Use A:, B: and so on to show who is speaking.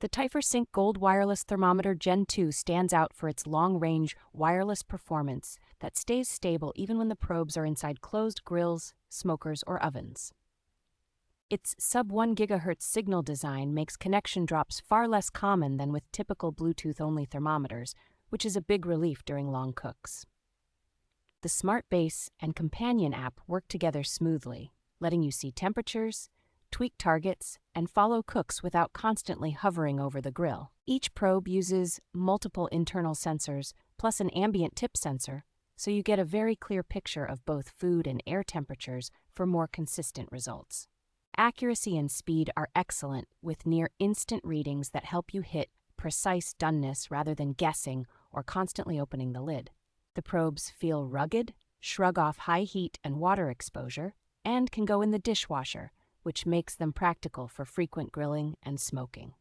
A: The Typhur Sync Gold Wireless Thermometer Gen2 stands out for its long-range, wireless performance that stays stable even when the probes are inside closed grills, smokers, or ovens. Its sub-1 gigahertz signal design makes connection drops far less common than with typical Bluetooth-only thermometers, which is a big relief during long cooks. The Smart Base and Companion app work together smoothly, letting you see temperatures, tweak targets, and follow cooks without constantly hovering over the grill. Each probe uses multiple internal sensors plus an ambient tip sensor, so you get a very clear picture of both food and air temperatures for more consistent results. Accuracy and speed are excellent, with near-instant readings that help you hit precise doneness rather than guessing or constantly opening the lid. The probes feel rugged, shrug off high heat and water exposure, and can go in the dishwasher, which makes them practical for frequent grilling and smoking.